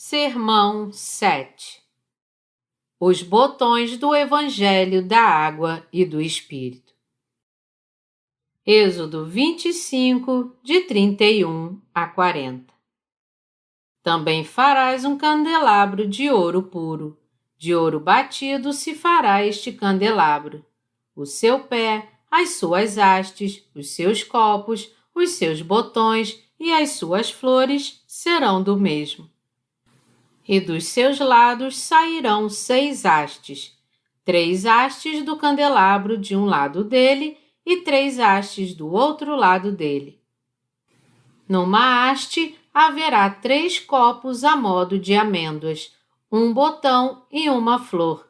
Sermão 7. Os botões do Evangelho da Água e do Espírito. Êxodo 25, de 31 a 40. Também farás um candelabro de ouro puro. De ouro batido se fará este candelabro. O seu pé, as suas hastes, os seus copos, os seus botões e as suas flores serão do mesmo. E dos seus lados sairão 6 hastes, 3 hastes do candelabro de um lado dele e 3 hastes do outro lado dele. Numa haste haverá 3 copos a modo de amêndoas, um botão e uma flor,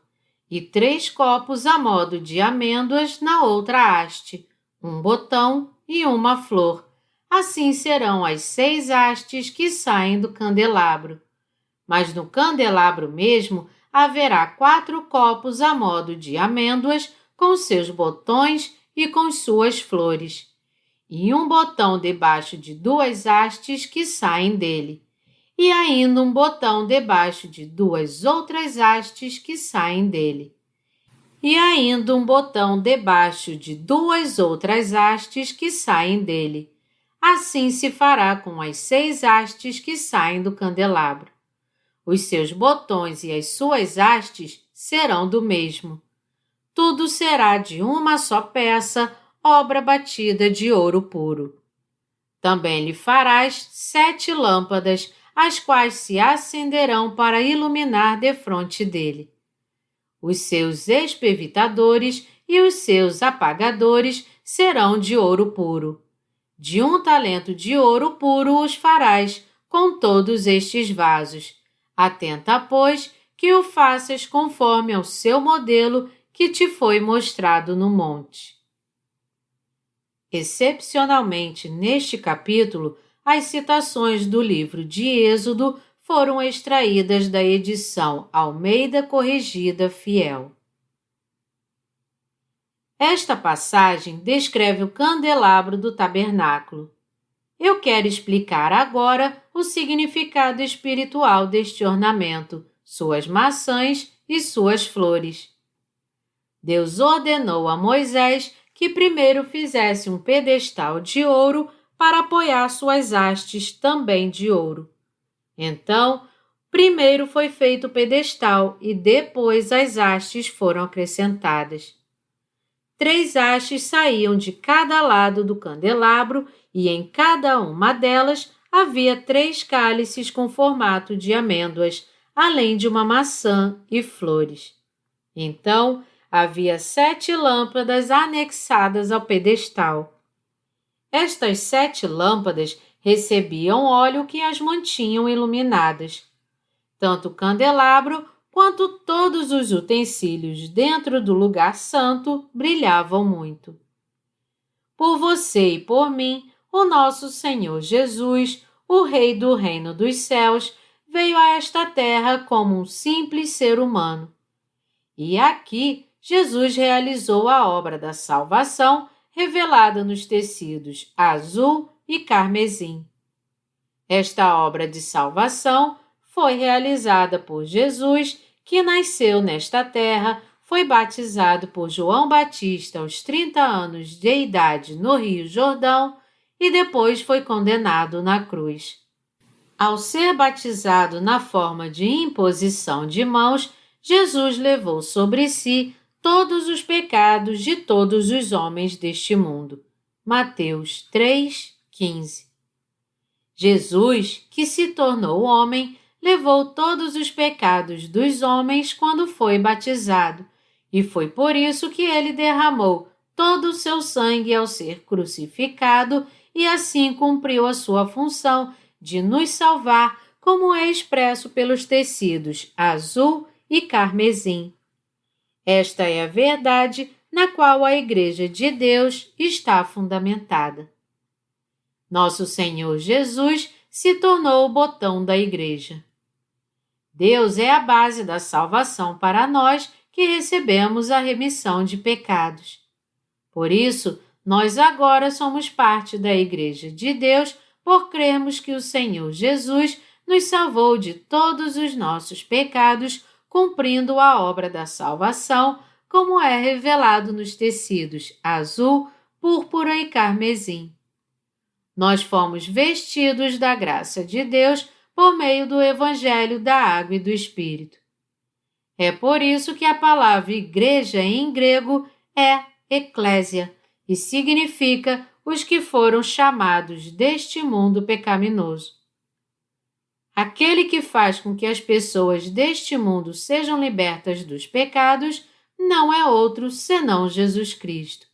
e 3 copos a modo de amêndoas na outra haste, um botão e uma flor. Assim serão as 6 hastes que saem do candelabro. Mas no candelabro mesmo haverá 4 copos a modo de amêndoas com seus botões e com suas flores, e um botão debaixo de 2 hastes que saem dele, e ainda um botão debaixo de 2 outras hastes que saem dele, e ainda um botão debaixo de 2 outras hastes que saem dele. Assim se fará com as 6 hastes que saem do candelabro. Os seus botões e as suas hastes serão do mesmo. Tudo será de uma só peça, obra batida de ouro puro. Também lhe farás 7 lâmpadas, as quais se acenderão para iluminar defronte dele. Os seus espevitadores e os seus apagadores serão de ouro puro. De 1 talento de ouro puro os farás, com todos estes vasos. Atenta, pois, que o faças conforme ao seu modelo que te foi mostrado no monte. Excepcionalmente, neste capítulo, as citações do livro de Êxodo foram extraídas da edição Almeida Corrigida Fiel. Esta passagem descreve o candelabro do tabernáculo. Eu quero explicar agora o significado espiritual deste ornamento, suas maçãs e suas flores. Deus ordenou a Moisés que primeiro fizesse um pedestal de ouro para apoiar suas hastes também de ouro. Então, primeiro foi feito o pedestal e depois as hastes foram acrescentadas. 3 hastes saíam de cada lado do candelabro e em cada uma delas havia 3 cálices com formato de amêndoas, além de uma maçã e flores. Então, havia 7 lâmpadas anexadas ao pedestal. Estas 7 lâmpadas recebiam óleo que as mantinham iluminadas. Tanto o candelabro quanto todos os utensílios dentro do lugar santo brilhavam muito. Por você e por mim, o nosso Senhor Jesus, o Rei do Reino dos Céus, veio a esta terra como um simples ser humano. E aqui, Jesus realizou a obra da salvação revelada nos tecidos azul e carmesim. Esta obra de salvação foi realizada por Jesus, que nasceu nesta terra, foi batizado por João Batista aos 30 anos de idade no Rio Jordão e depois foi condenado na cruz. Ao ser batizado na forma de imposição de mãos, Jesus levou sobre si todos os pecados de todos os homens deste mundo. Mateus 3:15. Jesus, que se tornou homem, levou todos os pecados dos homens quando foi batizado, e foi por isso que ele derramou todo o seu sangue ao ser crucificado e assim cumpriu a sua função de nos salvar, como é expresso pelos tecidos azul e carmesim. Esta é a verdade na qual a Igreja de Deus está fundamentada. Nosso Senhor Jesus se tornou o botão da Igreja. Deus é a base da salvação para nós que recebemos a remissão de pecados. Por isso, nós agora somos parte da Igreja de Deus por crermos que o Senhor Jesus nos salvou de todos os nossos pecados, cumprindo a obra da salvação, como é revelado nos tecidos azul, púrpura e carmesim. Nós fomos vestidos da graça de Deus por meio do Evangelho da Água e do Espírito. É por isso que a palavra igreja em grego é eclésia e significa os que foram chamados deste mundo pecaminoso. Aquele que faz com que as pessoas deste mundo sejam libertas dos pecados não é outro senão Jesus Cristo.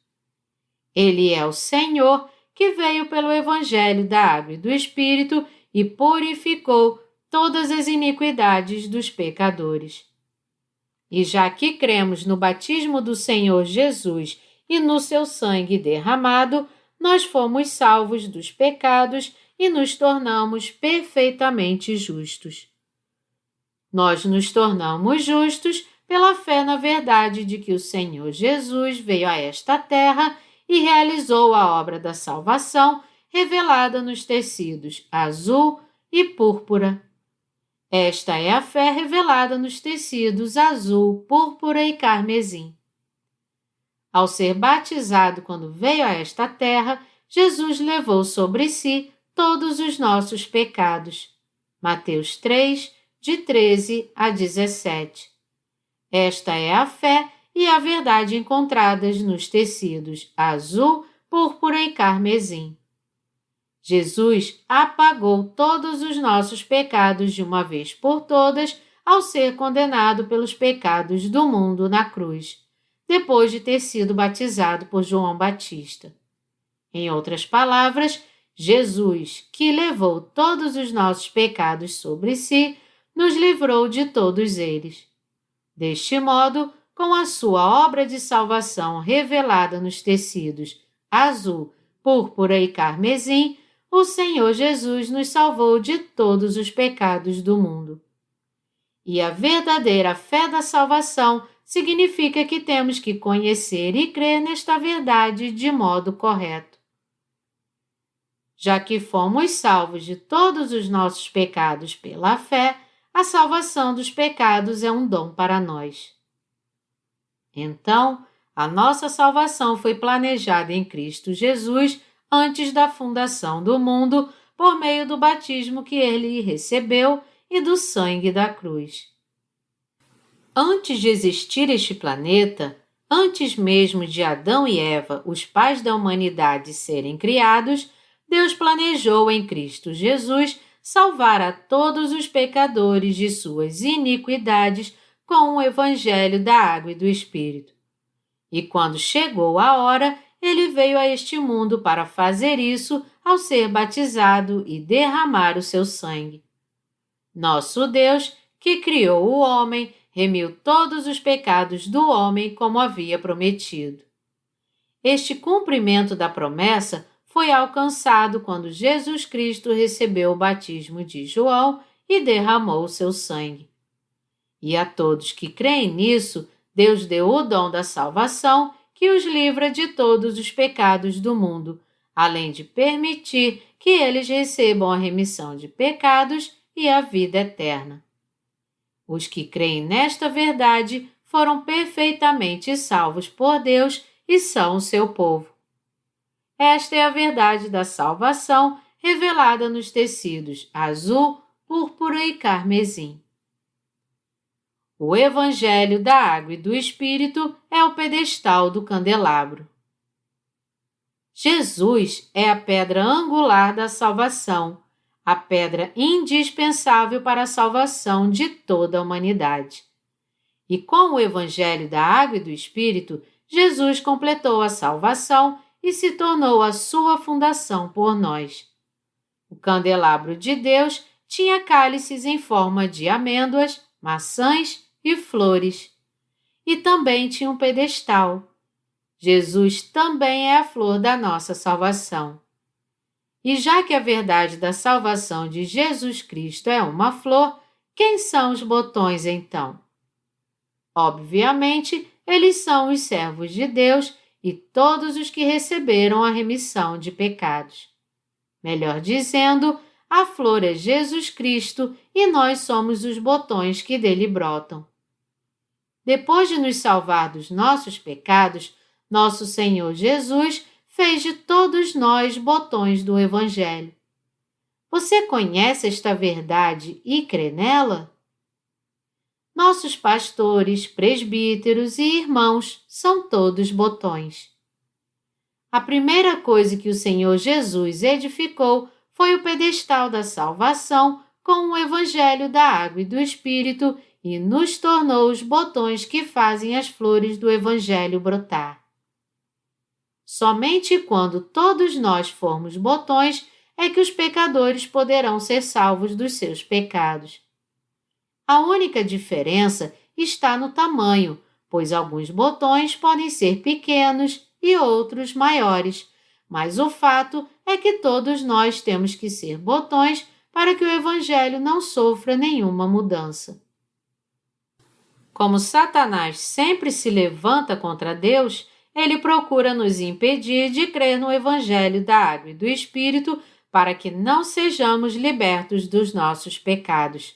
Ele é o Senhor que veio pelo Evangelho da Água e do Espírito e purificou todas as iniquidades dos pecadores. E já que cremos no batismo do Senhor Jesus e no seu sangue derramado, nós fomos salvos dos pecados e nos tornamos perfeitamente justos. Nós nos tornamos justos pela fé na verdade de que o Senhor Jesus veio a esta terra e realizou a obra da salvação revelada nos tecidos azul e púrpura. Esta é a fé revelada nos tecidos azul, púrpura e carmesim. Ao ser batizado quando veio a esta terra, Jesus levou sobre si todos os nossos pecados. Mateus 3, de 13 a 17. Esta é a fé e a verdade encontradas nos tecidos azul, púrpura e carmesim. Jesus apagou todos os nossos pecados de uma vez por todas ao ser condenado pelos pecados do mundo na cruz, depois de ter sido batizado por João Batista. Em outras palavras, Jesus, que levou todos os nossos pecados sobre si, nos livrou de todos eles. Deste modo, com a sua obra de salvação revelada nos tecidos azul, púrpura e carmesim, o Senhor Jesus nos salvou de todos os pecados do mundo. E a verdadeira fé da salvação significa que temos que conhecer e crer nesta verdade de modo correto. Já que fomos salvos de todos os nossos pecados pela fé, a salvação dos pecados é um dom para nós. Então, a nossa salvação foi planejada em Cristo Jesus antes da fundação do mundo, por meio do batismo que ele recebeu e do sangue da cruz. Antes de existir este planeta, antes mesmo de Adão e Eva, os pais da humanidade, serem criados, Deus planejou em Cristo Jesus salvar a todos os pecadores de suas iniquidades com o Evangelho da Água e do Espírito. E quando chegou a hora, ele veio a este mundo para fazer isso ao ser batizado e derramar o seu sangue. Nosso Deus, que criou o homem, remiu todos os pecados do homem como havia prometido. Este cumprimento da promessa foi alcançado quando Jesus Cristo recebeu o batismo de João e derramou o seu sangue. E a todos que creem nisso, Deus deu o dom da salvação que os livra de todos os pecados do mundo, além de permitir que eles recebam a remissão de pecados e a vida eterna. Os que creem nesta verdade foram perfeitamente salvos por Deus e são o seu povo. Esta é a verdade da salvação revelada nos tecidos azul, púrpura e carmesim. O Evangelho da Água e do Espírito é o pedestal do candelabro. Jesus é a pedra angular da salvação, a pedra indispensável para a salvação de toda a humanidade. E com o Evangelho da Água e do Espírito, Jesus completou a salvação e se tornou a sua fundação por nós. O candelabro de Deus tinha cálices em forma de amêndoas, maçãs e flores. E também tinha um pedestal. Jesus também é a flor da nossa salvação. E já que a verdade da salvação de Jesus Cristo é uma flor, quem são os botões então? Obviamente, eles são os servos de Deus e todos os que receberam a remissão de pecados. Melhor dizendo, a flor é Jesus Cristo e nós somos os botões que dele brotam. Depois de nos salvar dos nossos pecados, nosso Senhor Jesus fez de todos nós botões do Evangelho. Você conhece esta verdade e crê nela? Nossos pastores, presbíteros e irmãos são todos botões. A primeira coisa que o Senhor Jesus edificou foi o pedestal da salvação com o Evangelho da Água e do Espírito e nos tornou os botões que fazem as flores do Evangelho brotar. Somente quando todos nós formos botões é que os pecadores poderão ser salvos dos seus pecados. A única diferença está no tamanho, pois alguns botões podem ser pequenos e outros maiores, mas o fato é que todos nós temos que ser botões para que o Evangelho não sofra nenhuma mudança. Como Satanás sempre se levanta contra Deus, ele procura nos impedir de crer no Evangelho da Água e do Espírito para que não sejamos libertos dos nossos pecados.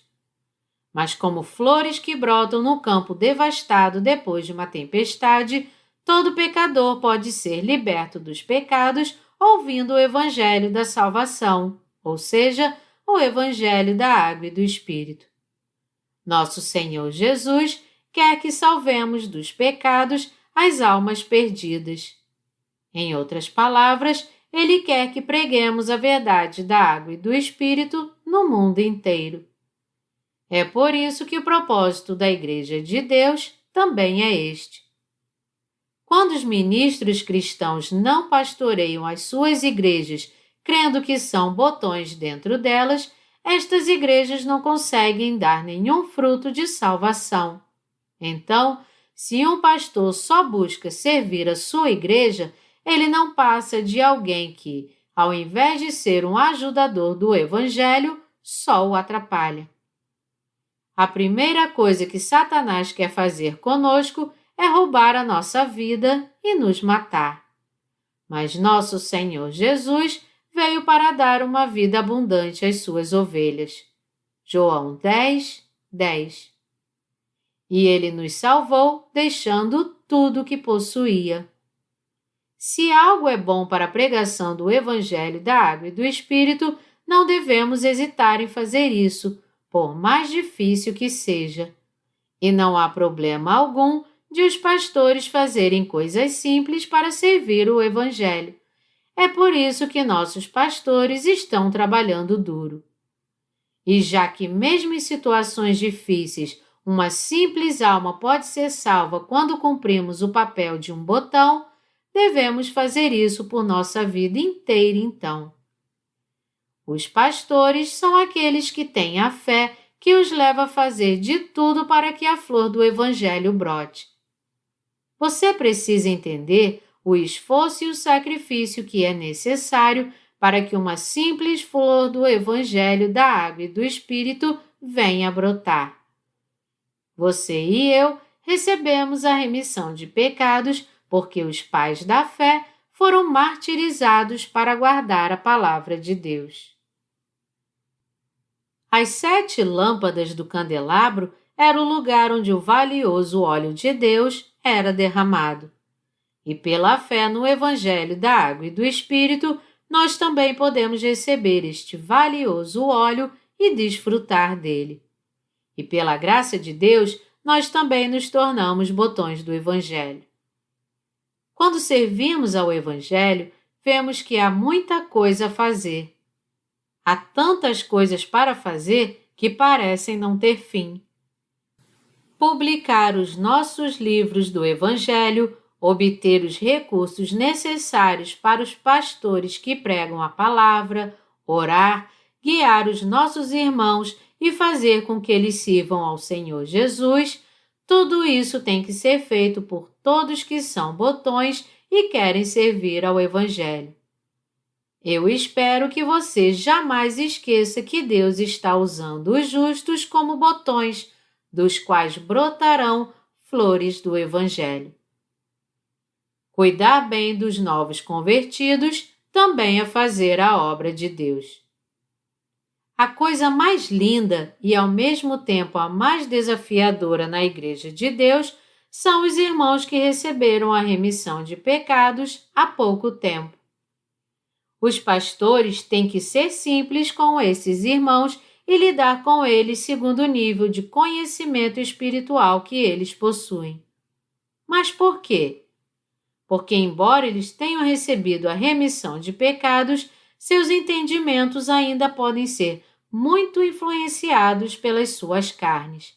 Mas como flores que brotam no campo devastado depois de uma tempestade, todo pecador pode ser liberto dos pecados ouvindo o Evangelho da salvação, ou seja, o Evangelho da Água e do Espírito. Nosso Senhor Jesus quer que salvemos dos pecados as almas perdidas. Em outras palavras, Ele quer que preguemos a verdade da água e do Espírito no mundo inteiro. É por isso que o propósito da Igreja de Deus também é este. Quando os ministros cristãos não pastoreiam as suas igrejas crendo que são botões dentro delas, estas igrejas não conseguem dar nenhum fruto de salvação. Então, se um pastor só busca servir a sua igreja, ele não passa de alguém que, ao invés de ser um ajudador do Evangelho, só o atrapalha. A primeira coisa que Satanás quer fazer conosco é roubar a nossa vida e nos matar. Mas nosso Senhor Jesus veio para dar uma vida abundante às suas ovelhas. João 10, 10. E ele nos salvou, deixando tudo o que possuía. Se algo é bom para a pregação do Evangelho da Água e do Espírito, não devemos hesitar em fazer isso, por mais difícil que seja. E não há problema algum de os pastores fazerem coisas simples para servir o Evangelho. É por isso que nossos pastores estão trabalhando duro. E já que mesmo em situações difíceis, uma simples alma pode ser salva quando cumprimos o papel de um botão, devemos fazer isso por nossa vida inteira então. Os pastores são aqueles que têm a fé que os leva a fazer de tudo para que a flor do Evangelho brote. Você precisa entender o esforço e o sacrifício que é necessário para que uma simples flor do Evangelho da Água e do Espírito venha a brotar. Você e eu recebemos a remissão de pecados porque os pais da fé foram martirizados para guardar a palavra de Deus. As 7 lâmpadas do candelabro era o lugar onde o valioso óleo de Deus era derramado. E pela fé no Evangelho da Água e do Espírito, nós também podemos receber este valioso óleo e desfrutar dele. E pela graça de Deus, nós também nos tornamos botões do Evangelho. Quando servimos ao Evangelho, vemos que há muita coisa a fazer. Há tantas coisas para fazer que parecem não ter fim. Publicar os nossos livros do Evangelho, obter os recursos necessários para os pastores que pregam a palavra, orar, guiar os nossos irmãos e fazer com que eles sirvam ao Senhor Jesus, tudo isso tem que ser feito por todos que são botões e querem servir ao Evangelho. Eu espero que você jamais esqueça que Deus está usando os justos como botões, dos quais brotarão flores do Evangelho. Cuidar bem dos novos convertidos também é fazer a obra de Deus. A coisa mais linda e ao mesmo tempo a mais desafiadora na Igreja de Deus são os irmãos que receberam a remissão de pecados há pouco tempo. Os pastores têm que ser simples com esses irmãos e lidar com eles segundo o nível de conhecimento espiritual que eles possuem. Mas por quê? Porque, embora eles tenham recebido a remissão de pecados, seus entendimentos ainda podem ser muito influenciados pelas suas carnes.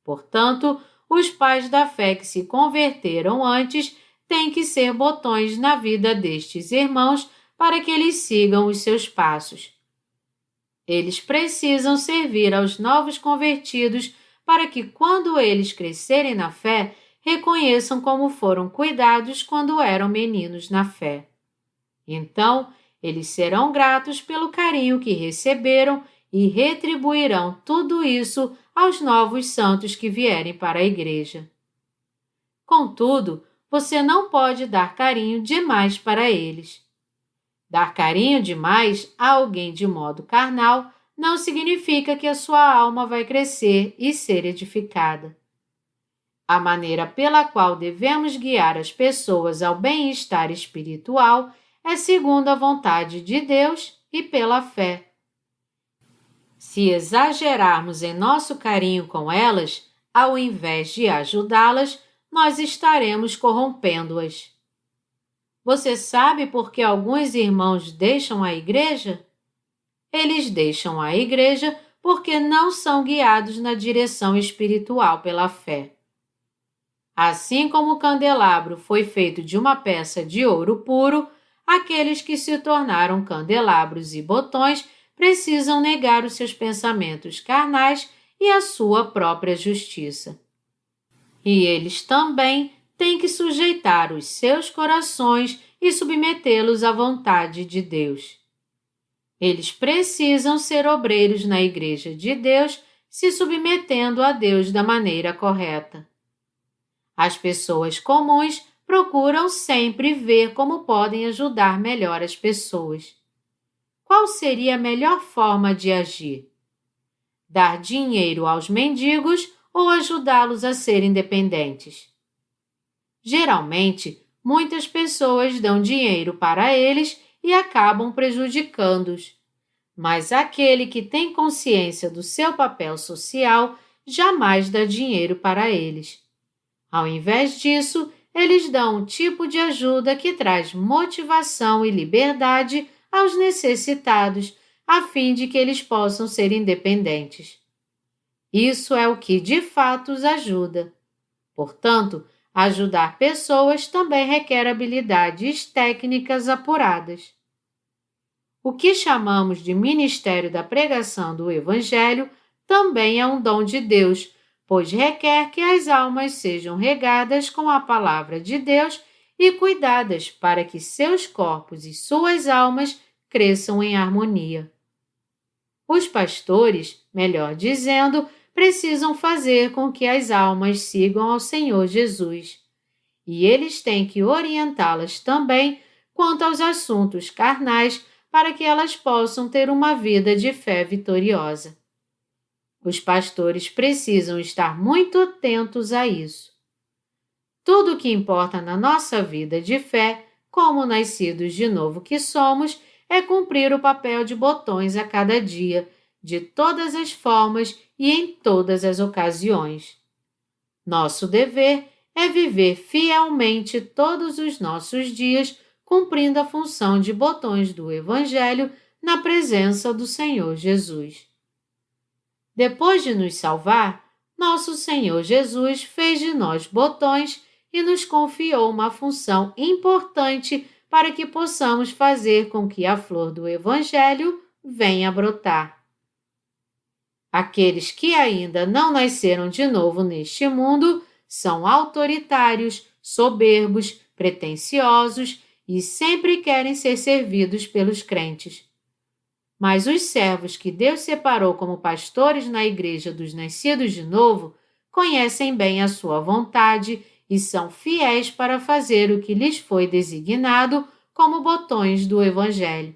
Portanto, os pais da fé que se converteram antes têm que ser botões na vida destes irmãos para que eles sigam os seus passos. Eles precisam servir aos novos convertidos para que, quando eles crescerem na fé, reconheçam como foram cuidados quando eram meninos na fé. Então, eles serão gratos pelo carinho que receberam e retribuirão tudo isso aos novos santos que vierem para a igreja. Contudo, você não pode dar carinho demais para eles. Dar carinho demais a alguém de modo carnal não significa que a sua alma vai crescer e ser edificada. A maneira pela qual devemos guiar as pessoas ao bem-estar espiritual é segundo a vontade de Deus e pela fé. Se exagerarmos em nosso carinho com elas, ao invés de ajudá-las, nós estaremos corrompendo-as. Você sabe por que alguns irmãos deixam a igreja? Eles deixam a igreja porque não são guiados na direção espiritual pela fé. Assim como o candelabro foi feito de uma peça de ouro puro, aqueles que se tornaram candelabros e botões precisam negar os seus pensamentos carnais e a sua própria justiça. E eles também têm que sujeitar os seus corações e submetê-los à vontade de Deus. Eles precisam ser obreiros na Igreja de Deus, se submetendo a Deus da maneira correta. As pessoas comuns procuram sempre ver como podem ajudar melhor as pessoas. Qual seria a melhor forma de agir? Dar dinheiro aos mendigos ou ajudá-los a serem independentes? Geralmente, muitas pessoas dão dinheiro para eles e acabam prejudicando-os. Mas aquele que tem consciência do seu papel social jamais dá dinheiro para eles. Ao invés disso, eles dão um tipo de ajuda que traz motivação e liberdade aos necessitados, a fim de que eles possam ser independentes. Isso é o que de fato os ajuda. Portanto, ajudar pessoas também requer habilidades técnicas apuradas. O que chamamos de ministério da pregação do Evangelho também é um dom de Deus, pois requer que as almas sejam regadas com a palavra de Deus e cuidadas para que seus corpos e suas almas cresçam em harmonia. Os pastores, melhor dizendo, precisam fazer com que as almas sigam ao Senhor Jesus. E eles têm que orientá-las também quanto aos assuntos carnais para que elas possam ter uma vida de fé vitoriosa. Os pastores precisam estar muito atentos a isso. Tudo o que importa na nossa vida de fé, como nascidos de novo que somos, é cumprir o papel de botões a cada dia, de todas as formas e em todas as ocasiões. Nosso dever é viver fielmente todos os nossos dias, cumprindo a função de botões do Evangelho na presença do Senhor Jesus. Depois de nos salvar, nosso Senhor Jesus fez de nós botões e nos confiou uma função importante para que possamos fazer com que a flor do Evangelho venha a brotar. Aqueles que ainda não nasceram de novo neste mundo são autoritários, soberbos, pretensiosos e sempre querem ser servidos pelos crentes. Mas os servos que Deus separou como pastores na igreja dos nascidos de novo conhecem bem a sua vontade e são fiéis para fazer o que lhes foi designado como botões do Evangelho.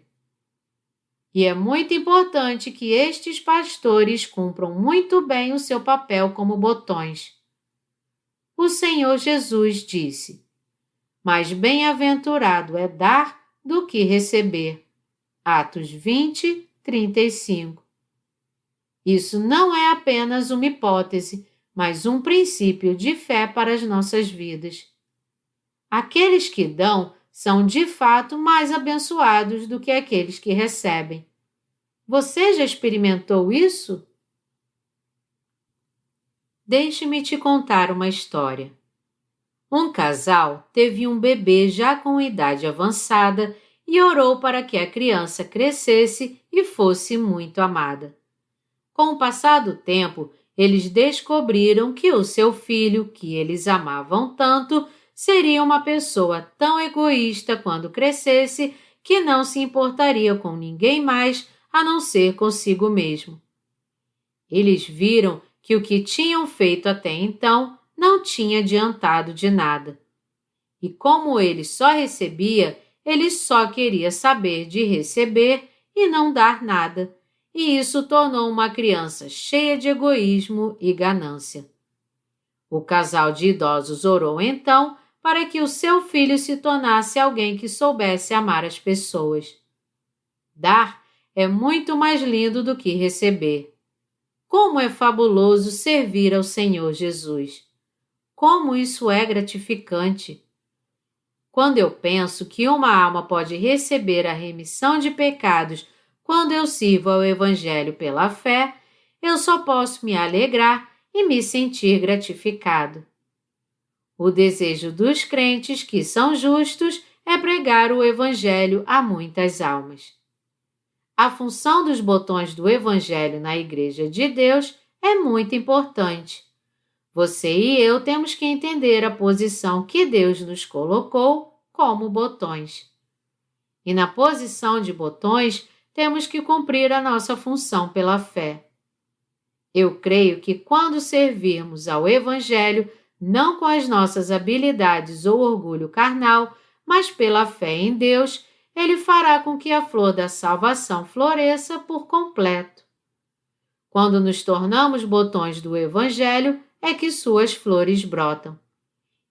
E é muito importante que estes pastores cumpram muito bem o seu papel como botões. O Senhor Jesus disse: mais bem-aventurado é dar do que receber. Atos 20, 35. Isso não é apenas uma hipótese, mas um princípio de fé para as nossas vidas. Aqueles que dão são de fato mais abençoados do que aqueles que recebem. Você já experimentou isso? Deixe-me te contar uma história. Um casal teve um bebê já com idade avançada e orou para que a criança crescesse e fosse muito amada. Com o passar do tempo, eles descobriram que o seu filho, que eles amavam tanto, seria uma pessoa tão egoísta quando crescesse que não se importaria com ninguém mais a não ser consigo mesmo. Eles viram que o que tinham feito até então não tinha adiantado de nada. E como ele só recebia, ele só queria saber de receber e não dar nada, e isso tornou uma criança cheia de egoísmo e ganância. O casal de idosos orou então para que o seu filho se tornasse alguém que soubesse amar as pessoas. Dar é muito mais lindo do que receber. Como é fabuloso servir ao Senhor Jesus! Como isso é gratificante! Quando eu penso que uma alma pode receber a remissão de pecados quando eu sirvo ao Evangelho pela fé, eu só posso me alegrar e me sentir gratificado. O desejo dos crentes que são justos é pregar o Evangelho a muitas almas. A função dos botões do Evangelho na Igreja de Deus é muito importante. Você e eu temos que entender a posição que Deus nos colocou como botões. E na posição de botões, temos que cumprir a nossa função pela fé. Eu creio que quando servirmos ao Evangelho, não com as nossas habilidades ou orgulho carnal, mas pela fé em Deus, Ele fará com que a flor da salvação floresça por completo. Quando nos tornamos botões do Evangelho, é que suas flores brotam.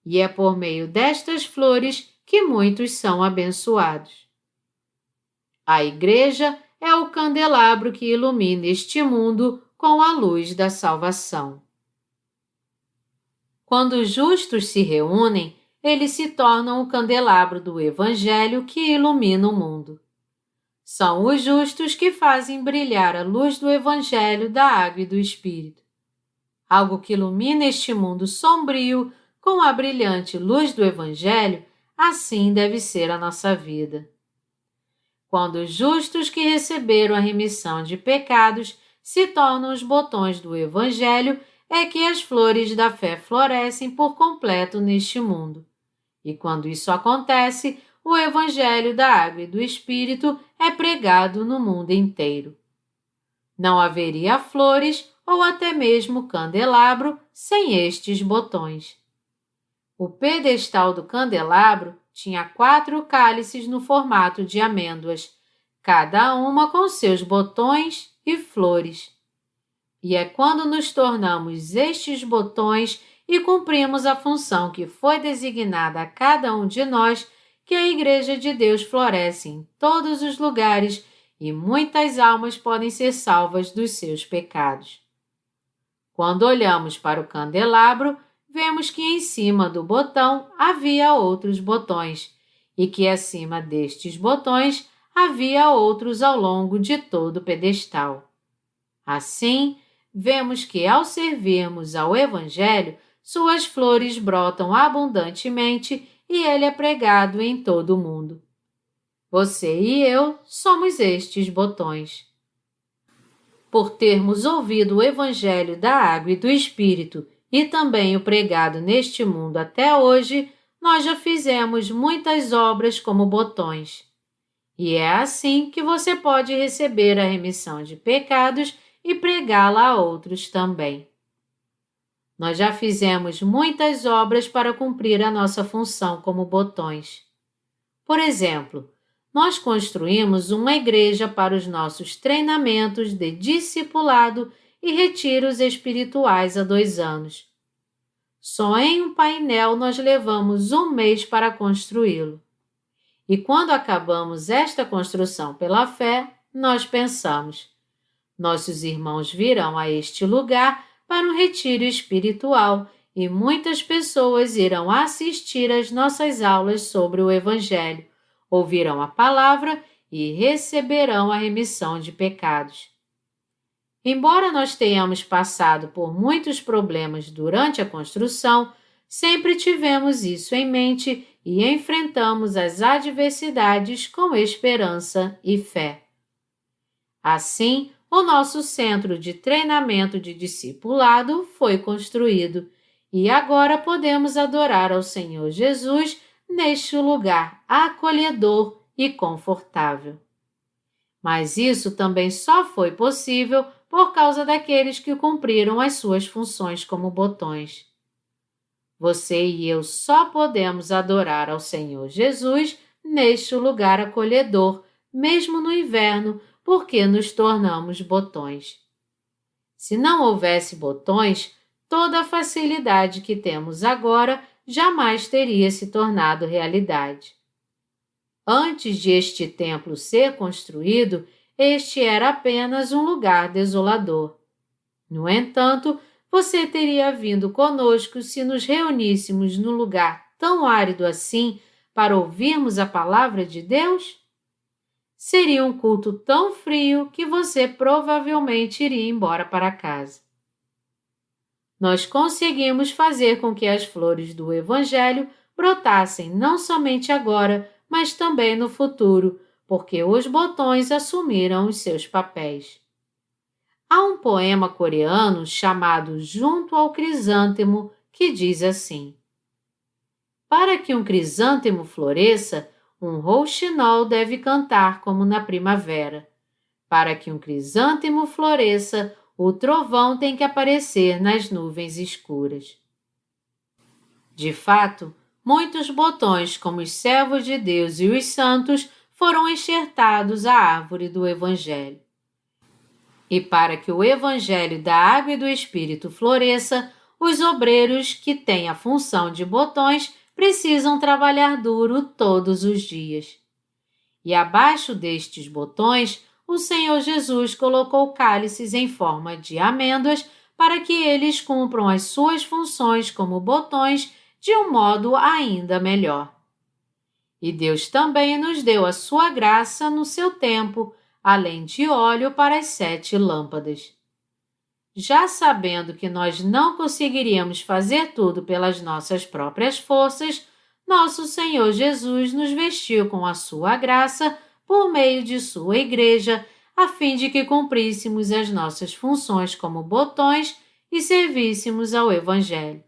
E é por meio destas flores que muitos são abençoados. A Igreja é o candelabro que ilumina este mundo com a luz da salvação. Quando os justos se reúnem, eles se tornam o candelabro do Evangelho que ilumina o mundo. São os justos que fazem brilhar a luz do Evangelho da Água e do Espírito. Algo que ilumina este mundo sombrio com a brilhante luz do Evangelho, assim deve ser a nossa vida. Quando os justos que receberam a remissão de pecados se tornam os botões do Evangelho, é que as flores da fé florescem por completo neste mundo. E quando isso acontece, o Evangelho da Água e do Espírito é pregado no mundo inteiro. Não haveria flores ou até mesmo candelabro sem estes botões. O pedestal do candelabro tinha 4 cálices no formato de amêndoas, cada uma com seus botões e flores. E é quando nos tornamos estes botões e cumprimos a função que foi designada a cada um de nós que a Igreja de Deus floresce em todos os lugares e muitas almas podem ser salvas dos seus pecados. Quando olhamos para o candelabro, vemos que em cima do botão havia outros botões e que acima destes botões havia outros ao longo de todo o pedestal. Assim, vemos que ao servirmos ao Evangelho, suas flores brotam abundantemente e ele é pregado em todo o mundo. Você e eu somos estes botões. Por termos ouvido o Evangelho da Água e do Espírito e também o pregado neste mundo até hoje, nós já fizemos muitas obras como botões. E é assim que você pode receber a remissão de pecados e pregá-la a outros também. Nós já fizemos muitas obras para cumprir a nossa função como botões. Por exemplo, nós construímos uma igreja para os nossos treinamentos de discipulado e retiros espirituais há 2 anos. Só em um painel nós levamos 1 mês para construí-lo. E quando acabamos esta construção pela fé, nós pensamos: nossos irmãos virão a este lugar para um retiro espiritual e muitas pessoas irão assistir às nossas aulas sobre o Evangelho, ouvirão a palavra e receberão a remissão de pecados. Embora nós tenhamos passado por muitos problemas durante a construção, sempre tivemos isso em mente e enfrentamos as adversidades com esperança e fé. Assim, o nosso centro de treinamento de discipulado foi construído e agora podemos adorar ao Senhor Jesus neste lugar acolhedor e confortável. Mas isso também só foi possível por causa daqueles que cumpriram as suas funções como botões. Você e eu só podemos adorar ao Senhor Jesus neste lugar acolhedor, mesmo no inverno, porque nos tornamos botões. Se não houvesse botões, toda a facilidade que temos agora jamais teria se tornado realidade. Antes de este templo ser construído, este era apenas um lugar desolador. No entanto, você teria vindo conosco se nos reuníssemos num lugar tão árido assim para ouvirmos a palavra de Deus? Seria um culto tão frio que você provavelmente iria embora para casa. Nós conseguimos fazer com que as flores do Evangelho brotassem não somente agora, mas também no futuro, porque os botões assumiram os seus papéis. Há um poema coreano chamado Junto ao Crisântemo que diz assim: para que um crisântemo floresça, um rouxinol deve cantar como na primavera. Para que um crisântemo floresça, o trovão tem que aparecer nas nuvens escuras. De fato, muitos botões, como os servos de Deus e os santos, foram enxertados à árvore do Evangelho. E para que o Evangelho da Água e do Espírito floresça, os obreiros que têm a função de botões precisam trabalhar duro todos os dias. E abaixo destes botões, o Senhor Jesus colocou cálices em forma de amêndoas para que eles cumpram as suas funções como botões de um modo ainda melhor. E Deus também nos deu a sua graça no seu tempo, além de óleo para as 7 lâmpadas. Já sabendo que nós não conseguiríamos fazer tudo pelas nossas próprias forças, nosso Senhor Jesus nos vestiu com a sua graça por meio de sua igreja, a fim de que cumpríssemos as nossas funções como botões e servíssemos ao Evangelho.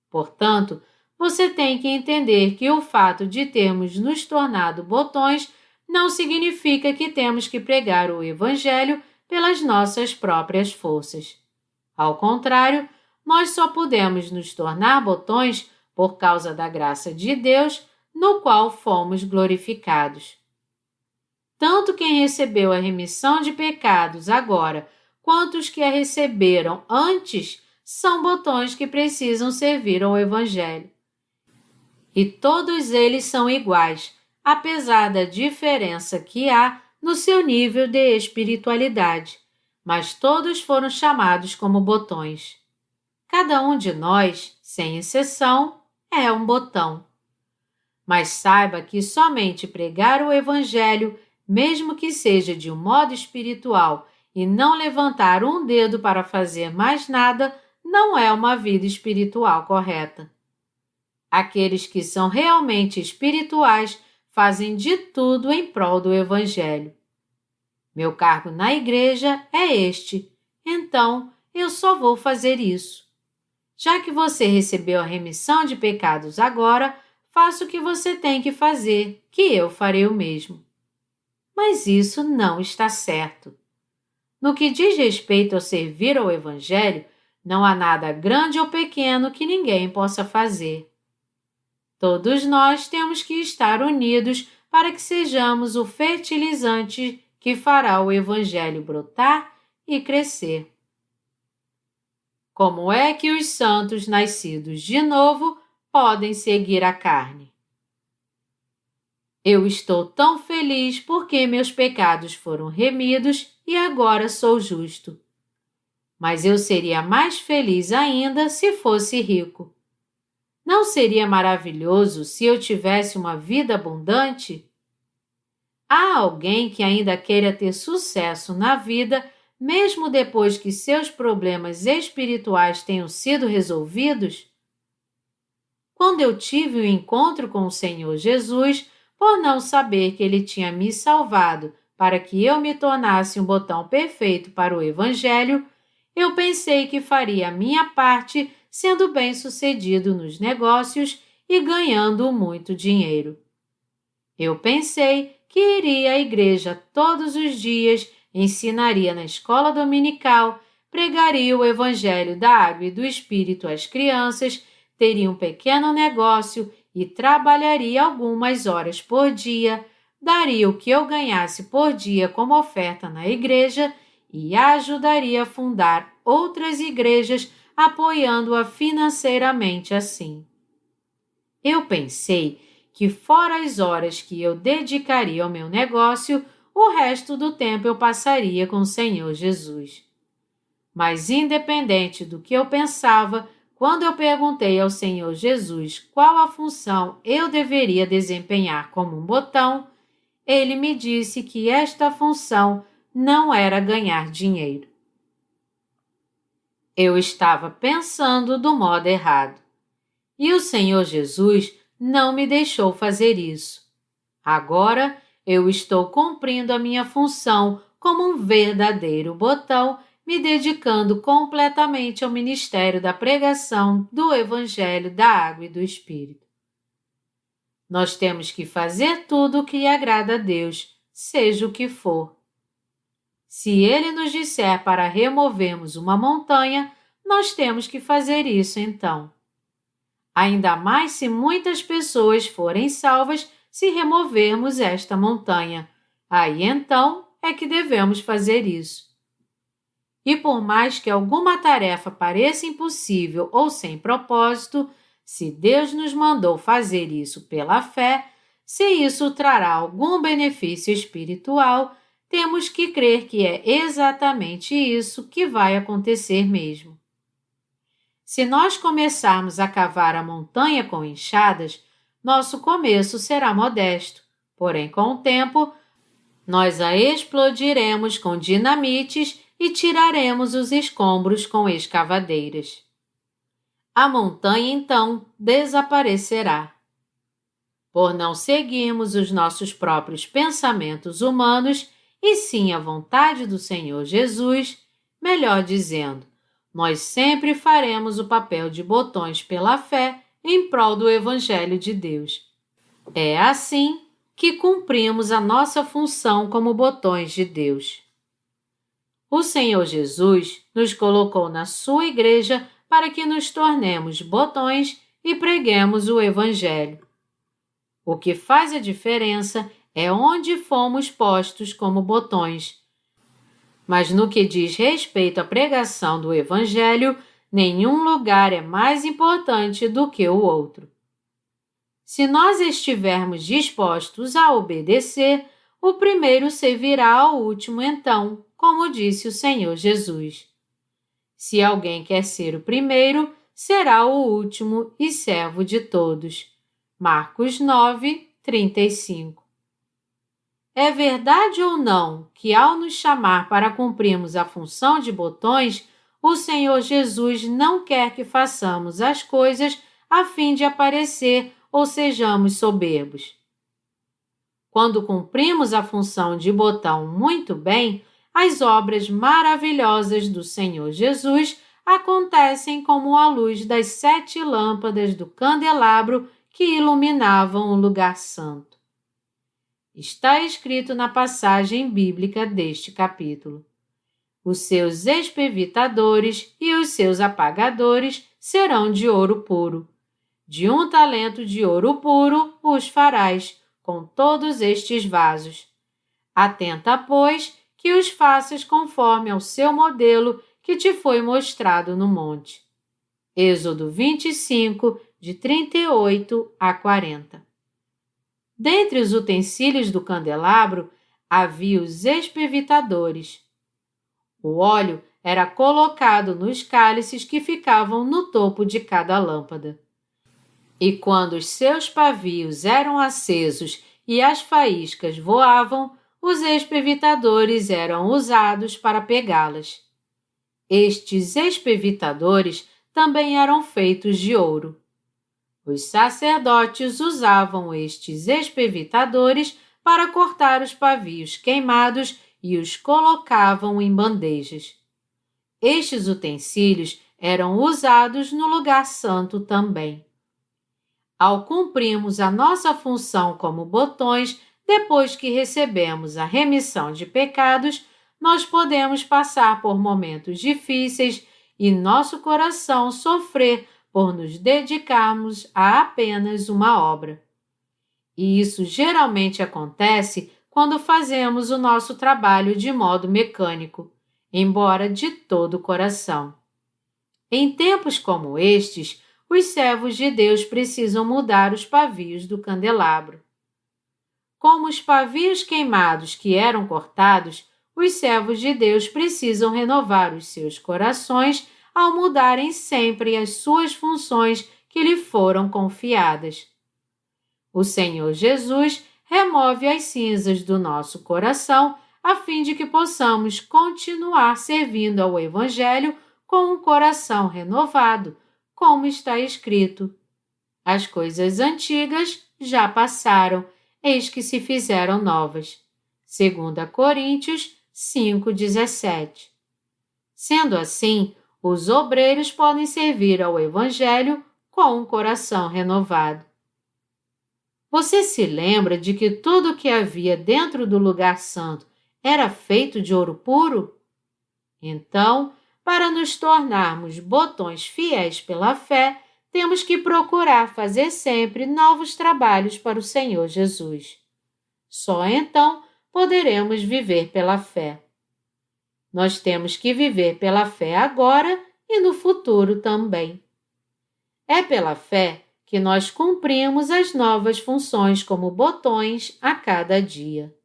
Portanto, você tem que entender que o fato de termos nos tornado botões não significa que temos que pregar o Evangelho pelas nossas próprias forças. Ao contrário, nós só podemos nos tornar botões por causa da graça de Deus, no qual fomos glorificados. Tanto quem recebeu a remissão de pecados agora, quanto os que a receberam antes, são botões que precisam servir ao Evangelho. E todos eles são iguais, apesar da diferença que há no seu nível de espiritualidade, mas todos foram chamados como botões. Cada um de nós, sem exceção, é um botão. Mas saiba que somente pregar o Evangelho, mesmo que seja de um modo espiritual, e não levantar um dedo para fazer mais nada, não é uma vida espiritual correta. Aqueles que são realmente espirituais fazem de tudo em prol do Evangelho. Meu cargo na igreja é este, então eu só vou fazer isso. Já que você recebeu a remissão de pecados agora, faça o que você tem que fazer, que eu farei o mesmo. Mas isso não está certo. No que diz respeito ao servir ao Evangelho, não há nada grande ou pequeno que ninguém possa fazer. Todos nós temos que estar unidos para que sejamos o fertilizante que fará o Evangelho brotar e crescer. Como é que os santos nascidos de novo podem seguir a carne? Eu estou tão feliz porque meus pecados foram remidos e agora sou justo. Mas eu seria mais feliz ainda se fosse rico. Não seria maravilhoso se eu tivesse uma vida abundante? Há alguém que ainda queira ter sucesso na vida, mesmo depois que seus problemas espirituais tenham sido resolvidos? Quando eu tive o encontro com o Senhor Jesus, por não saber que Ele tinha me salvado para que eu me tornasse um botão perfeito para o Evangelho, eu pensei que faria a minha parte sendo bem-sucedido nos negócios e ganhando muito dinheiro. Eu pensei que iria à igreja todos os dias, ensinaria na escola dominical, pregaria o Evangelho da Água e do Espírito às crianças, teria um pequeno negócio e trabalharia algumas horas por dia, daria o que eu ganhasse por dia como oferta na igreja e ajudaria a fundar outras igrejas, apoiando-a financeiramente assim. Eu pensei que, fora as horas que eu dedicaria ao meu negócio, o resto do tempo eu passaria com o Senhor Jesus. Mas, independente do que eu pensava, quando eu perguntei ao Senhor Jesus qual a função eu deveria desempenhar como um botão, Ele me disse que esta função não era ganhar dinheiro. Eu estava pensando do modo errado. E o Senhor Jesus não me deixou fazer isso. Agora eu estou cumprindo a minha função como um verdadeiro botão, me dedicando completamente ao ministério da pregação do Evangelho da Água e do Espírito. Nós temos que fazer tudo o que agrada a Deus, seja o que for. Se Ele nos disser para removermos uma montanha, nós temos que fazer isso então. Ainda mais se muitas pessoas forem salvas se removermos esta montanha. Aí então é que devemos fazer isso. E por mais que alguma tarefa pareça impossível ou sem propósito, se Deus nos mandou fazer isso pela fé, se isso trará algum benefício espiritual, temos que crer que é exatamente isso que vai acontecer mesmo. Se nós começarmos a cavar a montanha com enxadas, nosso começo será modesto, porém com o tempo, nós a explodiremos com dinamites e tiraremos os escombros com escavadeiras. A montanha então desaparecerá. Por não seguirmos os nossos próprios pensamentos humanos, e sim a vontade do Senhor Jesus, melhor dizendo, nós sempre faremos o papel de botões pela fé em prol do Evangelho de Deus. É assim que cumprimos a nossa função como botões de Deus. O Senhor Jesus nos colocou na sua igreja para que nos tornemos botões e preguemos o Evangelho. O que faz a diferença é onde fomos postos como botões. Mas no que diz respeito à pregação do Evangelho, nenhum lugar é mais importante do que o outro. Se nós estivermos dispostos a obedecer, o primeiro servirá ao último então, como disse o Senhor Jesus. Se alguém quer ser o primeiro, será o último e servo de todos. Marcos 9, 35. É verdade ou não que, ao nos chamar para cumprirmos a função de botões, o Senhor Jesus não quer que façamos as coisas a fim de aparecer ou sejamos soberbos? Quando cumprimos a função de botão muito bem, as obras maravilhosas do Senhor Jesus acontecem como a luz das 7 lâmpadas do candelabro que iluminavam o lugar santo. Está escrito na passagem bíblica deste capítulo: os seus espevitadores e os seus apagadores serão de ouro puro. De 1 talento de ouro puro os farás, com todos estes vasos. Atenta, pois, que os faças conforme ao seu modelo que te foi mostrado no monte. Êxodo 25, de 38 a 40. Dentre os utensílios do candelabro, havia os espevitadores. O óleo era colocado nos cálices que ficavam no topo de cada lâmpada. E quando os seus pavios eram acesos e as faíscas voavam, os espevitadores eram usados para pegá-las. Estes espevitadores também eram feitos de ouro. Os sacerdotes usavam estes espevitadores para cortar os pavios queimados e os colocavam em bandejas. Estes utensílios eram usados no lugar santo também. Ao cumprirmos a nossa função como botões, depois que recebemos a remissão de pecados, nós podemos passar por momentos difíceis e nosso coração sofrer por nos dedicarmos a apenas uma obra. E isso geralmente acontece quando fazemos o nosso trabalho de modo mecânico, embora de todo o coração. Em tempos como estes, os servos de Deus precisam mudar os pavios do candelabro. Como os pavios queimados que eram cortados, os servos de Deus precisam renovar os seus corações ao mudarem sempre as suas funções que lhe foram confiadas. O Senhor Jesus remove as cinzas do nosso coração a fim de que possamos continuar servindo ao Evangelho com um coração renovado, como está escrito: as coisas antigas já passaram, eis que se fizeram novas. 2 Coríntios 5:17. Sendo assim, os obreiros podem servir ao Evangelho com um coração renovado. Você se lembra de que tudo o que havia dentro do lugar santo era feito de ouro puro? Então, para nos tornarmos botões fiéis pela fé, temos que procurar fazer sempre novos trabalhos para o Senhor Jesus. Só então poderemos viver pela fé. Nós temos que viver pela fé agora e no futuro também. É pela fé que nós cumprimos as novas funções como botões a cada dia.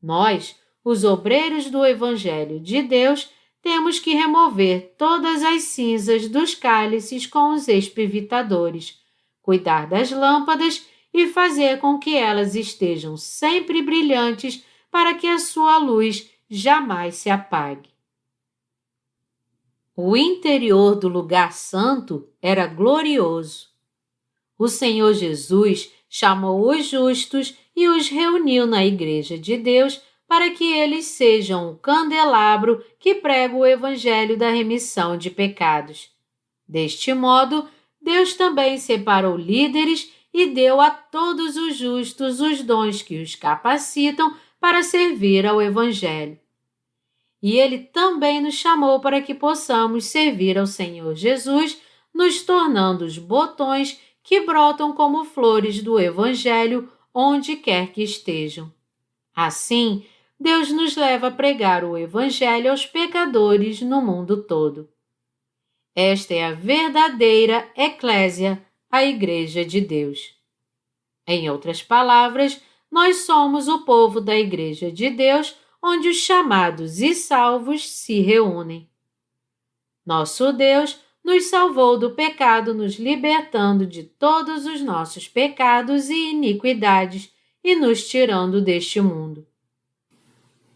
Nós, os obreiros do Evangelho de Deus, temos que remover todas as cinzas dos cálices com os espevitadores, cuidar das lâmpadas e fazer com que elas estejam sempre brilhantes para que a sua luz jamais se apague. O interior do lugar santo era glorioso. O Senhor Jesus chamou os justos e os reuniu na Igreja de Deus para que eles sejam o candelabro que prega o Evangelho da remissão de pecados. Deste modo, Deus também separou líderes e deu a todos os justos os dons que os capacitam para servir ao Evangelho. E Ele também nos chamou para que possamos servir ao Senhor Jesus, nos tornando os botões que brotam como flores do Evangelho onde quer que estejam. Assim, Deus nos leva a pregar o Evangelho aos pecadores no mundo todo. Esta é a verdadeira eclésia, a Igreja de Deus. Em outras palavras, nós somos o povo da Igreja de Deus, onde os chamados e salvos se reúnem. Nosso Deus nos salvou do pecado, nos libertando de todos os nossos pecados e iniquidades e nos tirando deste mundo.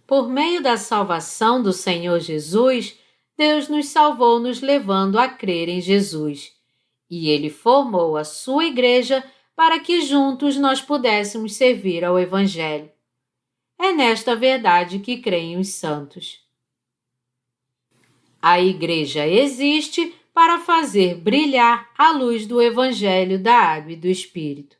Por meio da salvação do Senhor Jesus, Deus nos salvou nos levando a crer em Jesus, e Ele formou a sua igreja para que juntos nós pudéssemos servir ao Evangelho. É nesta verdade que creem os santos. A igreja existe para fazer brilhar a luz do Evangelho da Água e do Espírito.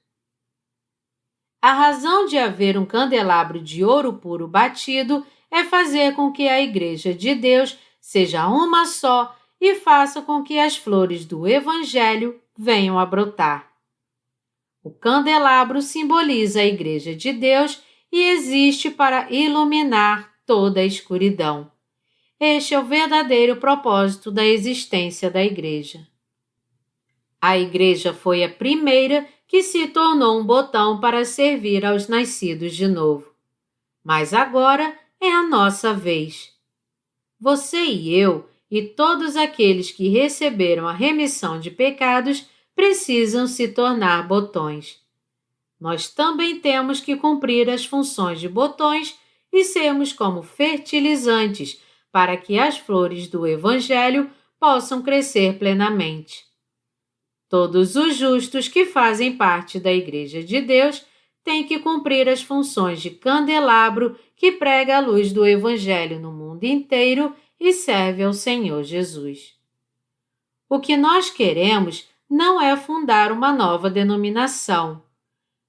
A razão de haver um candelabro de ouro puro batido é fazer com que a Igreja de Deus seja uma só e faça com que as flores do Evangelho venham a brotar. O candelabro simboliza a Igreja de Deus e existe para iluminar toda a escuridão. Este é o verdadeiro propósito da existência da Igreja. A Igreja foi a primeira que se tornou um botão para servir aos nascidos de novo. Mas agora é a nossa vez. Você e eu, e todos aqueles que receberam a remissão de pecados, precisam se tornar botões. Nós também temos que cumprir as funções de botões e sermos como fertilizantes para que as flores do Evangelho possam crescer plenamente. Todos os justos que fazem parte da Igreja de Deus têm que cumprir as funções de candelabro que prega a luz do Evangelho no mundo inteiro e serve ao Senhor Jesus. O que nós queremos não é fundar uma nova denominação,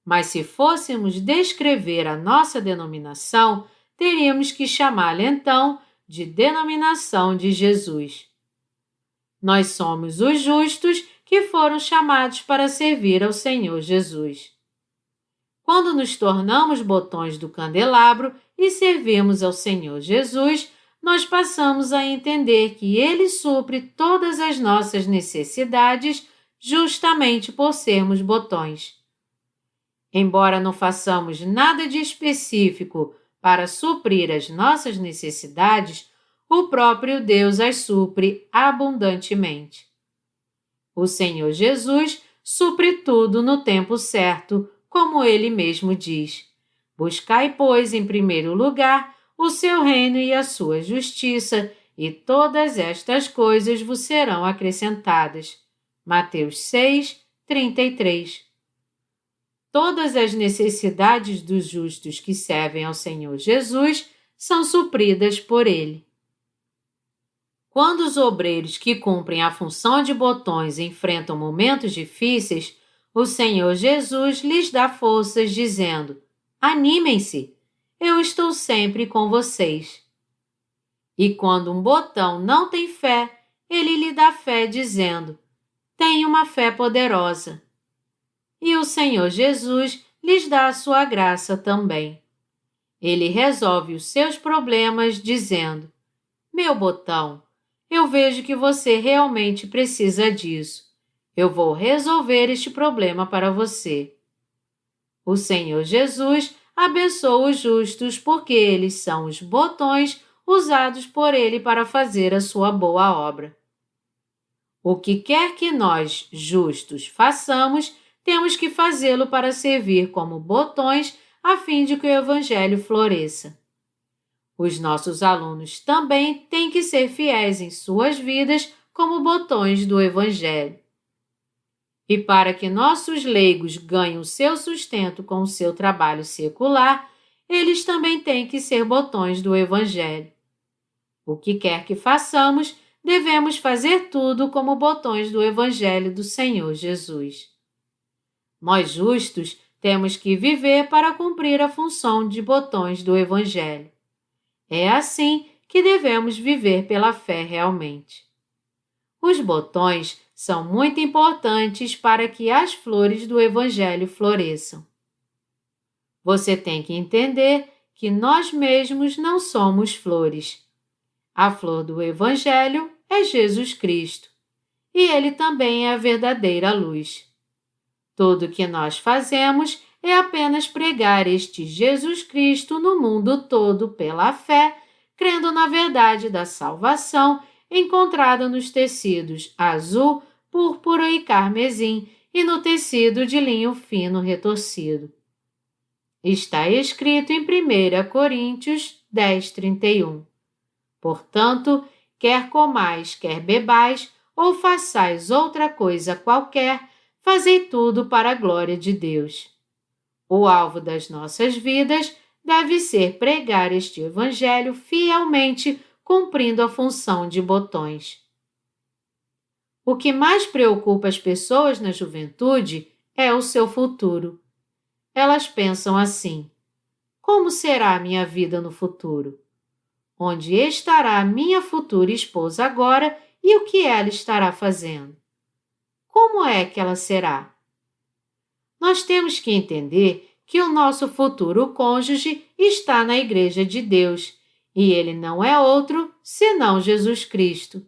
mas se fôssemos descrever a nossa denominação, teríamos que chamá-la então de Denominação de Jesus. Nós somos os justos que foram chamados para servir ao Senhor Jesus. Quando nos tornamos botões do candelabro e servimos ao Senhor Jesus, nós passamos a entender que Ele supre todas as nossas necessidades justamente por sermos botões. Embora não façamos nada de específico para suprir as nossas necessidades, o próprio Deus as supre abundantemente. O Senhor Jesus supre tudo no tempo certo, como Ele mesmo diz. Buscai, pois, em primeiro lugar, o seu reino e a sua justiça, e todas estas coisas vos serão acrescentadas. Mateus 6, 33. Todas as necessidades dos justos que servem ao Senhor Jesus são supridas por Ele. Quando os obreiros que cumprem a função de botões enfrentam momentos difíceis, o Senhor Jesus lhes dá forças dizendo: animem-se, eu estou sempre com vocês. E quando um botão não tem fé, ele lhe dá fé dizendo: tenha uma fé poderosa. E o Senhor Jesus lhes dá a sua graça também. Ele resolve os seus problemas dizendo: meu botão, eu vejo que você realmente precisa disso. Eu vou resolver este problema para você. O Senhor Jesus abençoa os justos porque eles são os botões usados por Ele para fazer a sua boa obra. O que quer que nós, justos, façamos, temos que fazê-lo para servir como botões a fim de que o Evangelho floresça. Os nossos alunos também têm que ser fiéis em suas vidas como botões do Evangelho. E para que nossos leigos ganhem o seu sustento com o seu trabalho secular, eles também têm que ser botões do Evangelho. O que quer que façamos, devemos fazer tudo como botões do Evangelho do Senhor Jesus. Nós justos temos que viver para cumprir a função de botões do Evangelho. É assim que devemos viver pela fé realmente. Os botões são muito importantes para que as flores do Evangelho floresçam. Você tem que entender que nós mesmos não somos flores. A flor do Evangelho é Jesus Cristo, e Ele também é a verdadeira luz. Tudo o que nós fazemos é apenas pregar este Jesus Cristo no mundo todo pela fé, crendo na verdade da salvação encontrada nos tecidos azul, púrpura e carmesim e no tecido de linho fino retorcido. Está escrito em 1 Coríntios 10:31. Portanto, quer comais, quer bebais, ou façais outra coisa qualquer, fazei tudo para a glória de Deus. O alvo das nossas vidas deve ser pregar este Evangelho fielmente, cumprindo a função de botões. O que mais preocupa as pessoas na juventude é o seu futuro. Elas pensam assim: como será a minha vida no futuro? Onde estará a minha futura esposa agora e o que ela estará fazendo? Como é que ela será? nós temos que entender que o nosso futuro cônjuge está na Igreja de Deus e ele não é outro senão Jesus Cristo.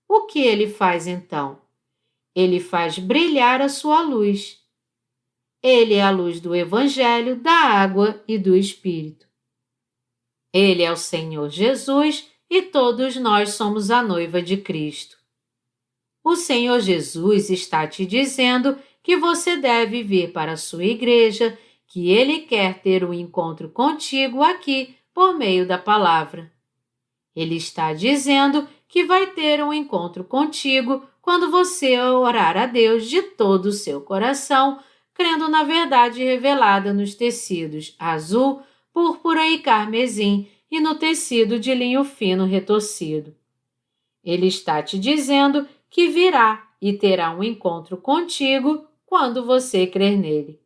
O que ele faz então? Ele faz brilhar a sua luz. Ele é a luz do Evangelho, da água e do Espírito. Ele é o Senhor Jesus e todos nós somos a noiva de Cristo. O Senhor Jesus está te dizendo que você deve vir para a sua igreja, que Ele quer ter um encontro contigo aqui por meio da palavra. Ele está dizendo que vai ter um encontro contigo quando você orar a Deus de todo o seu coração, crendo na verdade revelada nos tecidos azul, púrpura e carmesim e no tecido de linho fino retorcido. Ele está te dizendo que virá e terá um encontro contigo quando você crer nele.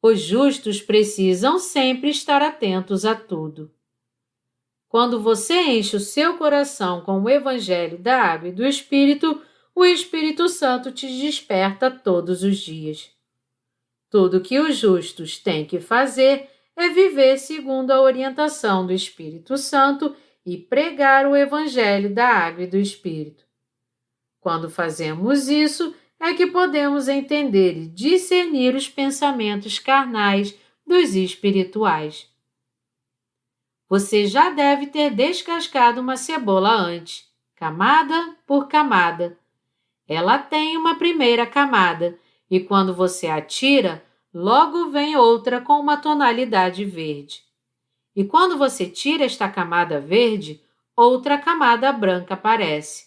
Os justos precisam sempre estar atentos a tudo. Quando você enche o seu coração com o Evangelho da Água e do Espírito, o Espírito Santo te desperta todos os dias. Tudo que os justos têm que fazer é viver segundo a orientação do Espírito Santo e pregar o Evangelho da Água e do Espírito. Quando fazemos isso, é que podemos entender e discernir os pensamentos carnais dos espirituais. Você já deve ter descascado uma cebola antes, camada por camada. Ela tem uma primeira camada, e quando você atira, logo vem outra com uma tonalidade verde. E quando você tira esta camada verde, outra camada branca aparece.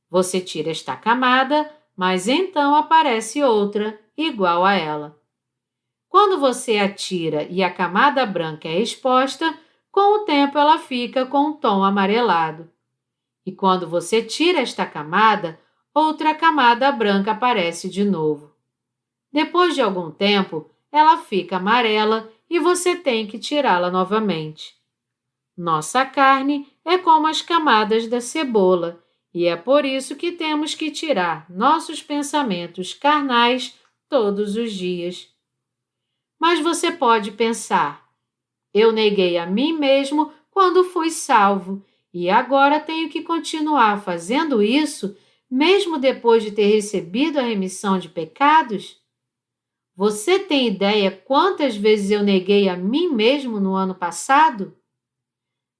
Você tira esta camada, mas então aparece outra, igual a ela. Quando você atira e a camada branca é exposta, com o tempo ela fica com um tom amarelado. E quando você tira esta camada, outra camada branca aparece de novo. Depois de algum tempo, ela fica amarela e você tem que tirá-la novamente. Nossa carne é como as camadas da cebola, e é por isso que temos que tirar nossos pensamentos carnais todos os dias. Mas você pode pensar: eu neguei a mim mesmo quando fui salvo, e agora tenho que continuar fazendo isso, mesmo depois de ter recebido a remissão de pecados? Você tem ideia quantas vezes eu neguei a mim mesmo no ano passado?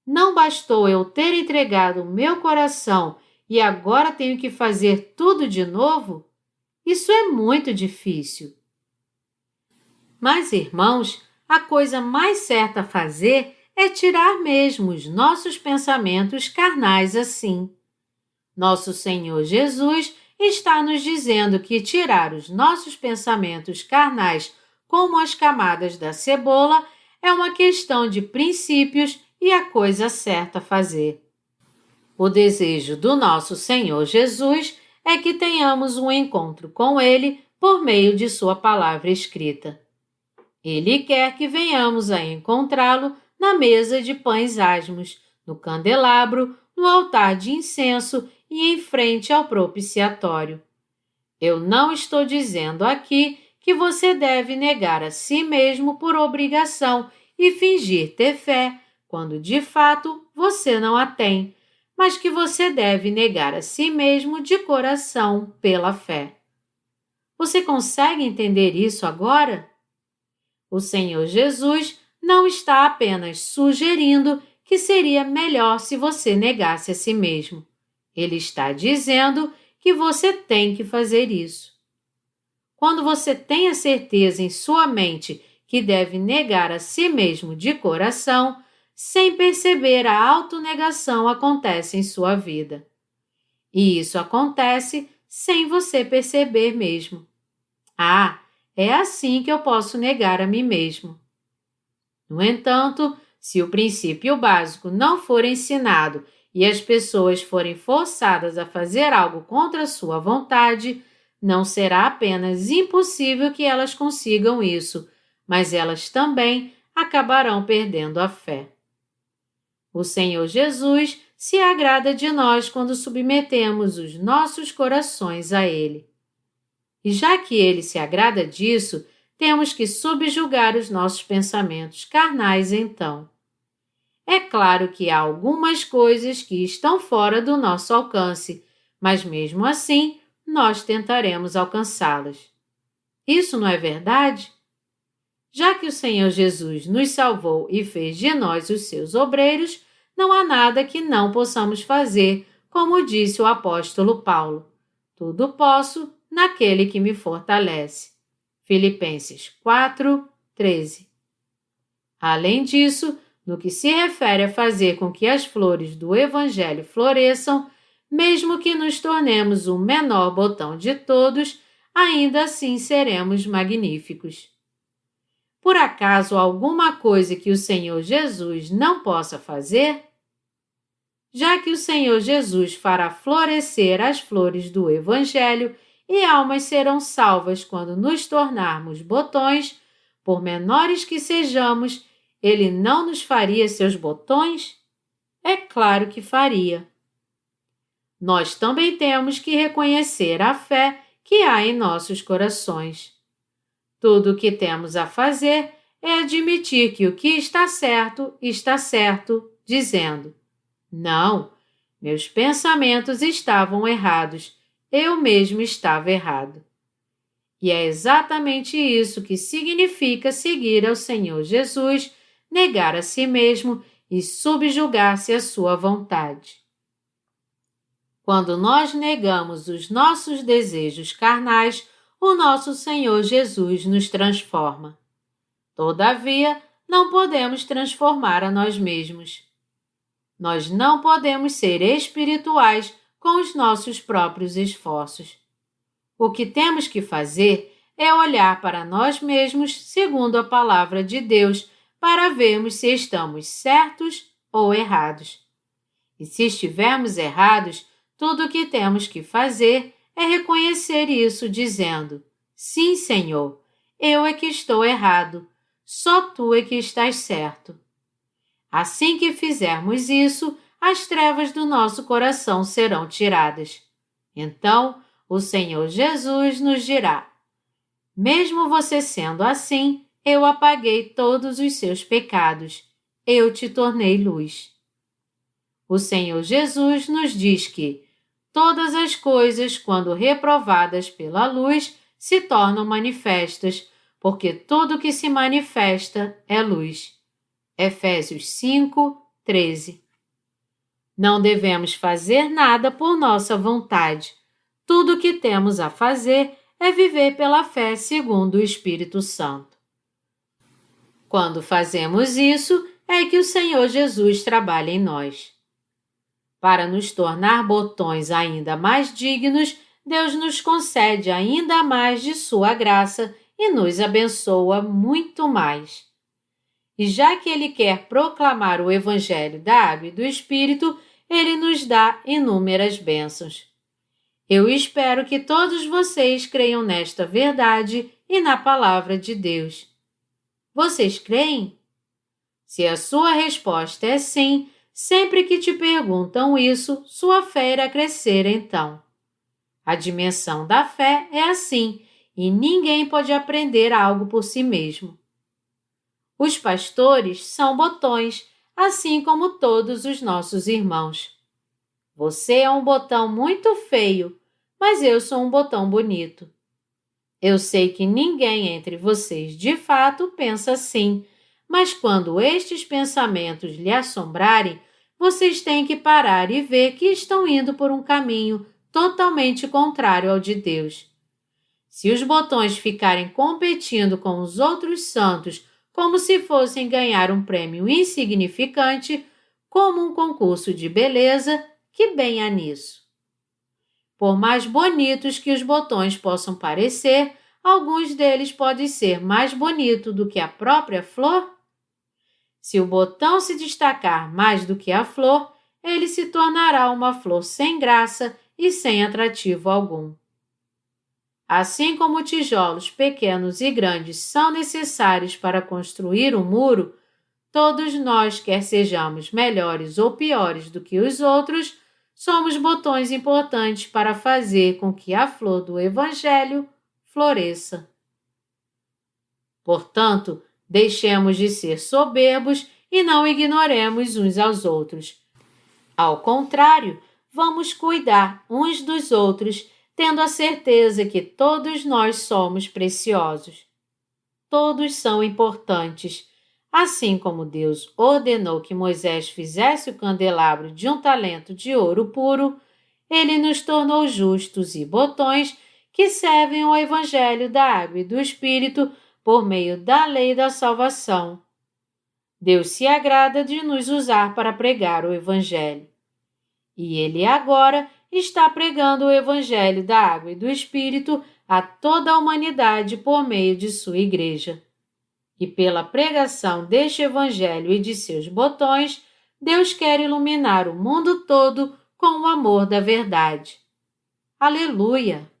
Não bastou eu ter entregado o meu coração e agora tenho que fazer tudo de novo? Isso é muito difícil. Mas, irmãos, a coisa mais certa a fazer é tirar mesmo os nossos pensamentos carnais assim. Nosso Senhor Jesus está nos dizendo que tirar os nossos pensamentos carnais como as camadas da cebola é uma questão de princípios e a coisa certa a fazer. O desejo do nosso Senhor Jesus é que tenhamos um encontro com Ele por meio de Sua palavra escrita. Ele quer que venhamos a encontrá-lo na mesa de pães asmos, no candelabro, no altar de incenso e em frente ao propiciatório. Eu não estou dizendo aqui que você deve negar a si mesmo por obrigação e fingir ter fé, quando de fato você não a tem, mas que você deve negar a si mesmo de coração pela fé. Você consegue entender isso agora? O Senhor Jesus não está apenas sugerindo que seria melhor se você negasse a si mesmo. Ele está dizendo que você tem que fazer isso. Quando você tem a certeza em sua mente que deve negar a si mesmo de coração, sem perceber, a autonegação acontece em sua vida. E isso acontece sem você perceber mesmo. Ah, é assim que eu posso negar a mim mesmo. No entanto, se o princípio básico não for ensinado e as pessoas forem forçadas a fazer algo contra a sua vontade, não será apenas impossível que elas consigam isso, mas elas também acabarão perdendo a fé. O Senhor Jesus se agrada de nós quando submetemos os nossos corações a Ele. E já que Ele se agrada disso, temos que subjugar os nossos pensamentos carnais então. É claro que há algumas coisas que estão fora do nosso alcance, mas mesmo assim, nós tentaremos alcançá-las. Isso não é verdade? Já que o Senhor Jesus nos salvou e fez de nós os seus obreiros, não há nada que não possamos fazer, como disse o apóstolo Paulo. Tudo posso naquele que me fortalece. Filipenses 4:13. Além disso, no que se refere a fazer com que as flores do Evangelho floresçam, mesmo que nos tornemos o menor botão de todos, ainda assim seremos magníficos. Por acaso há alguma coisa que o Senhor Jesus não possa fazer? Já que o Senhor Jesus fará florescer as flores do Evangelho e almas serão salvas quando nos tornarmos botões, por menores que sejamos, Ele não nos faria seus botões? É claro que faria. Nós também temos que reconhecer a fé que há em nossos corações. Tudo o que temos a fazer é admitir que o que está certo, dizendo: não, meus pensamentos estavam errados, eu mesmo estava errado. E é exatamente isso que significa seguir ao Senhor Jesus, negar a si mesmo e subjugar-se à sua vontade. Quando nós negamos os nossos desejos carnais, o nosso Senhor Jesus nos transforma. Todavia, não podemos transformar a nós mesmos. Nós não podemos ser espirituais com os nossos próprios esforços. O que temos que fazer é olhar para nós mesmos segundo a palavra de Deus para vermos se estamos certos ou errados. E se estivermos errados, tudo o que temos que fazer é reconhecer isso dizendo: sim, Senhor, eu é que estou errado, só tu é que estás certo. Assim que fizermos isso, as trevas do nosso coração serão tiradas. Então, o Senhor Jesus nos dirá: mesmo você sendo assim, eu apaguei todos os seus pecados, eu te tornei luz. O Senhor Jesus nos diz que todas as coisas, quando reprovadas pela luz, se tornam manifestas, porque tudo que se manifesta é luz. Efésios 5:13. Não devemos fazer nada por nossa vontade. Tudo o que temos a fazer é viver pela fé segundo o Espírito Santo. Quando fazemos isso, é que o Senhor Jesus trabalha em nós. Para nos tornar botões ainda mais dignos, Deus nos concede ainda mais de sua graça e nos abençoa muito mais. E já que Ele quer proclamar o Evangelho da Água e do Espírito, Ele nos dá inúmeras bênçãos. Eu espero que todos vocês creiam nesta verdade e na palavra de Deus. Vocês creem? Se a sua resposta é sim, sempre que te perguntam isso, sua fé irá crescer então. A dimensão da fé é assim, e ninguém pode aprender algo por si mesmo. Os pastores são botões, assim como todos os nossos irmãos. Você é um botão muito feio, mas eu sou um botão bonito. Eu sei que ninguém entre vocês de fato pensa assim, mas quando estes pensamentos lhe assombrarem, vocês têm que parar e ver que estão indo por um caminho totalmente contrário ao de Deus. Se os botões ficarem competindo com os outros santos como se fossem ganhar um prêmio insignificante, como um concurso de beleza, que bem há nisso. Por mais bonitos que os botões possam parecer, alguns deles podem ser mais bonitos do que a própria flor. Se o botão se destacar mais do que a flor, ele se tornará uma flor sem graça e sem atrativo algum. Assim como tijolos pequenos e grandes são necessários para construir um muro, todos nós, quer sejamos melhores ou piores do que os outros, somos botões importantes para fazer com que a flor do Evangelho floresça. Portanto, deixemos de ser soberbos e não ignoremos uns aos outros. Ao contrário, vamos cuidar uns dos outros, tendo a certeza que todos nós somos preciosos. Todos são importantes. Assim como Deus ordenou que Moisés fizesse o candelabro de um talento de ouro puro, ele nos tornou justos e botões que servem ao Evangelho da Água e do Espírito por meio da lei da salvação. Deus se agrada de nos usar para pregar o Evangelho. E Ele agora está pregando o Evangelho da Água e do Espírito a toda a humanidade por meio de sua Igreja. E pela pregação deste Evangelho e de seus botões, Deus quer iluminar o mundo todo com o amor da verdade. Aleluia!